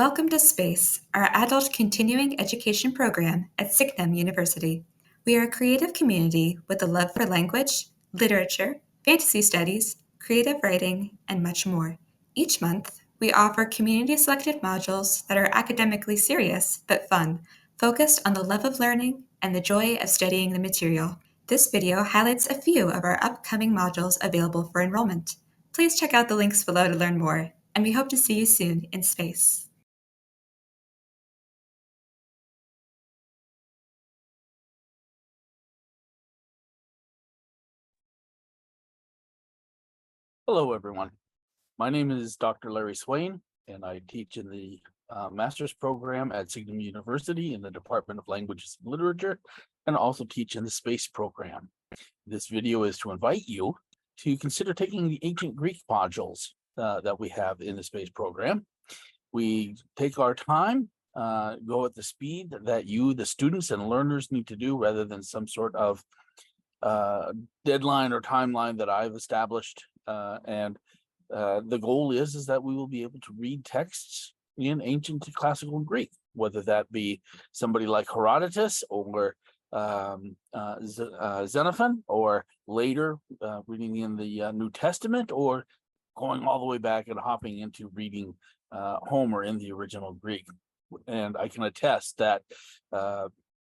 Welcome to SPACE, our adult continuing education program at Signum University. We are a creative community with a love for language, literature, fantasy studies, creative writing, and much more. Each month, we offer community-selected modules that are academically serious but fun, focused on the love of learning and the joy of studying the material. This video highlights a few of our upcoming modules available for enrollment. Please check out the links below to learn more, and we hope to see you soon in SPACE. Hello, everyone. My name is Dr. Larry Swain, and I teach in the master's program at Signum University in the Department of Languages and Literature, and also teach in the space program. This video is to invite you to consider taking the ancient Greek modules that we have in the space program. We take our time, go at the speed that you, the students and learners, need to do, rather than some sort of deadline or timeline that I've established. The goal is that we will be able to read texts in ancient classical Greek, whether that be somebody like Herodotus or Xenophon, or later reading in the New Testament, or going all the way back and hopping into reading Homer in the original Greek. And I can attest that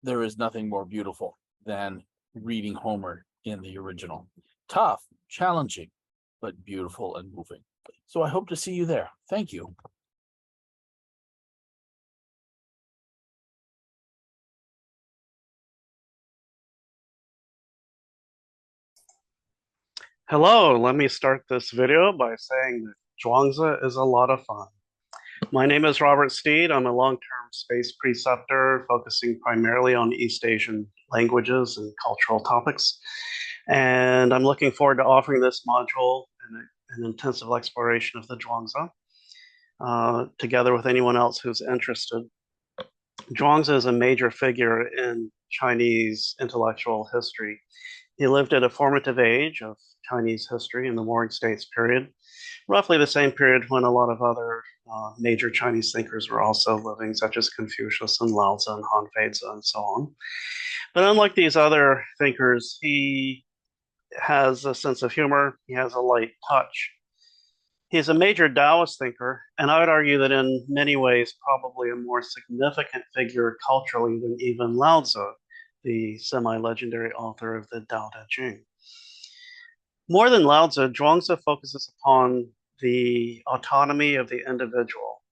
there is nothing more beautiful than reading Homer in the original. Tough, challenging, but beautiful and moving. So I hope to see you there. Thank you. Hello, let me start this video by saying that Zhuangzi is a lot of fun. My name is Robert Steed. I'm a long-term space preceptor focusing primarily on East Asian languages and cultural topics. And I'm looking forward to offering this module and an intensive exploration of the Zhuangzi, together with anyone else who's interested. Zhuangzi is a major figure in Chinese intellectual history. He lived at a formative age of Chinese history in the Warring States period, roughly the same period when a lot of other major Chinese thinkers were also living, such as Confucius and Lao Tzu and Han Feizi and so on. But unlike these other thinkers, he has a sense of humor. He has a light touch. He's a major Taoist thinker, and I would argue that in many ways, probably a more significant figure culturally than even Lao Tzu, the semi-legendary author of the Tao Te Ching. More than Lao Tzu, Zhuangzi focuses upon the autonomy of the individual.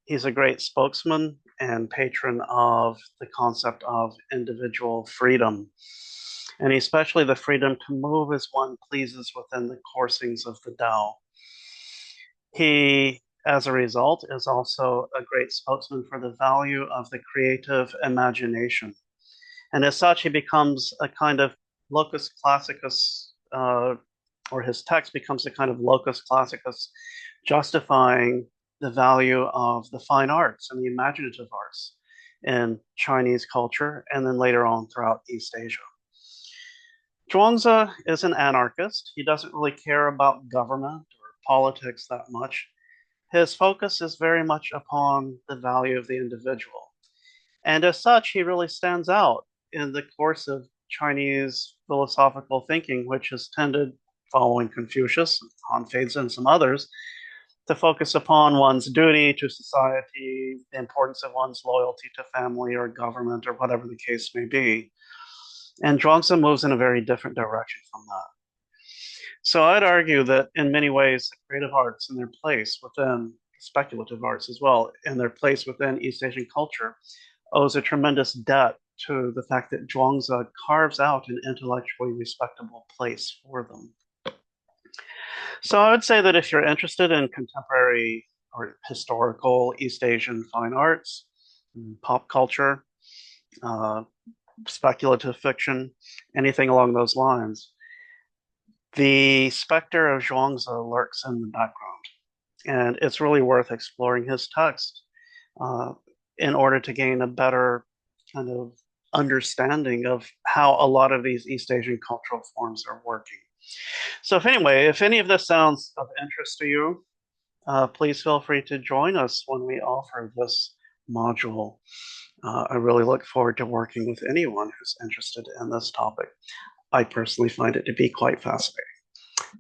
He's a great spokesman and patron of the concept of individual freedom, and especially the freedom to move as one pleases within the coursings of the Tao. He, as a result, is also a great spokesman for the value of the creative imagination. And as such, he becomes a kind of locus classicus, or his text becomes a kind of locus classicus, justifying the value of the fine arts and the imaginative arts in Chinese culture, and then later on throughout East Asia. Zhuangzi is an anarchist. He doesn't really care about government or politics that much. His focus is very much upon the value of the individual. And as such, he really stands out in the course of Chinese philosophical thinking, which has tended, following Confucius, Han Feizi, and some others, to focus upon one's duty to society, the importance of one's loyalty to family or government or whatever the case may be. And Zhuangzi moves in a very different direction from that. So I'd argue that in many ways, the creative arts and their place within speculative arts as well, and their place within East Asian culture, owes a tremendous debt to the fact that Zhuangzi carves out an intellectually respectable place for them. So I would say that if you're interested in contemporary or historical East Asian fine arts, pop culture, speculative fiction, anything along those lines, the specter of Zhuangzi lurks in the background. And it's really worth exploring his text in order to gain a better kind of understanding of how a lot of these East Asian cultural forms are working. So if any of this sounds of interest to you, please feel free to join us when we offer this module. I really look forward to working with anyone who's interested in this topic. I personally find it to be quite fascinating.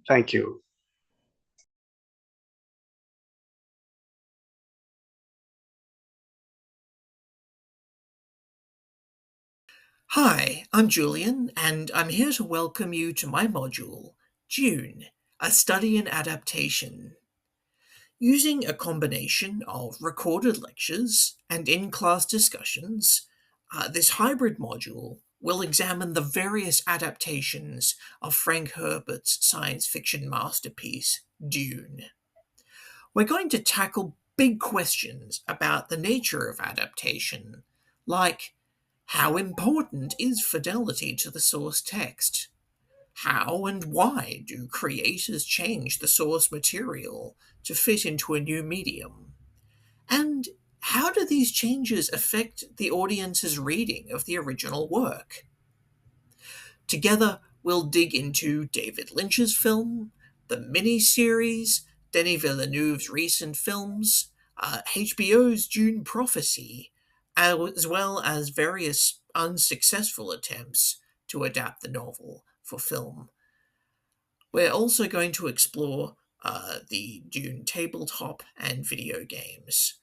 Thank you. Hi, I'm Julian, and I'm here to welcome you to my module, Dune, a study in adaptation. Using a combination of recorded lectures and in-class discussions, this hybrid module will examine the various adaptations of Frank Herbert's science fiction masterpiece, Dune. We're going to tackle big questions about the nature of adaptation, like how important is fidelity to the source text? How and why do creators change the source material to fit into a new medium? And how do these changes affect the audience's reading of the original work? Together, we'll dig into David Lynch's film, the mini-series, Denis Villeneuve's recent films, HBO's Dune Prophecy, as well as various unsuccessful attempts to adapt the novel for film. We're also going to explore the Dune tabletop and video games.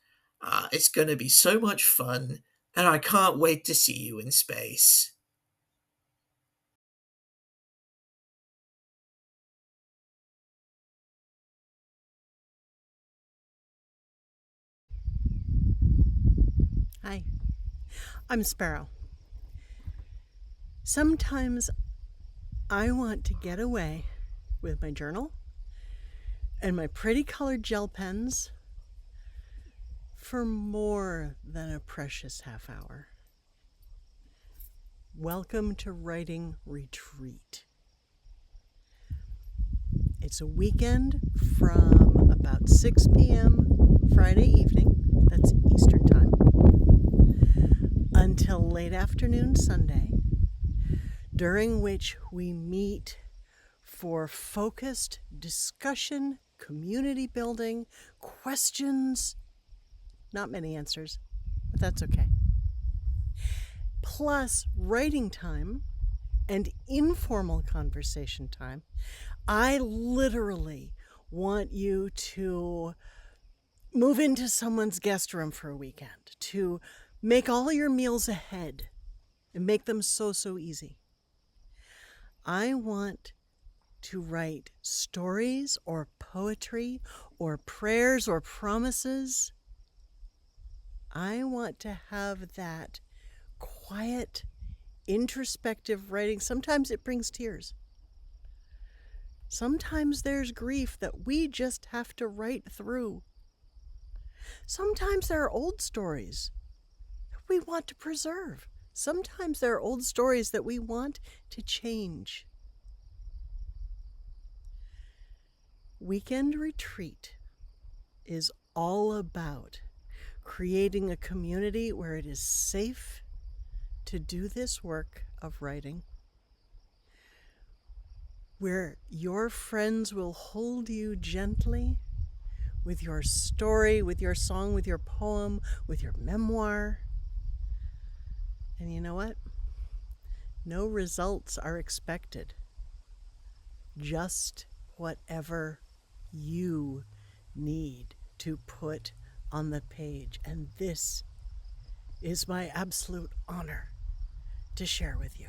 It's going to be so much fun, and I can't wait to see you in space. Hi, I'm Sparrow. Sometimes I want to get away with my journal and my pretty colored gel pens for more than a precious half hour. Welcome to Writing Retreat. It's a weekend from about 6 p.m. Friday evening, that's Eastern Time, until late afternoon Sunday, during which we meet for focused discussion, community building, questions, not many answers, but that's okay, plus writing time and informal conversation time. I literally want you to move into someone's guest room for a weekend, to make all your meals ahead and make them so easy. I want to write stories or poetry or prayers or promises. I want to have that quiet, introspective writing. Sometimes it brings tears. Sometimes there's grief that we just have to write through. Sometimes there are old stories that we want to preserve. Sometimes there are old stories that we want to change. Weekend Retreat is all about creating a community where it is safe to do this work of writing, where your friends will hold you gently with your story, with your song, with your poem, with your memoir. And you know what? No results are expected. Just whatever you need to put on the page. And this is my absolute honor to share with you.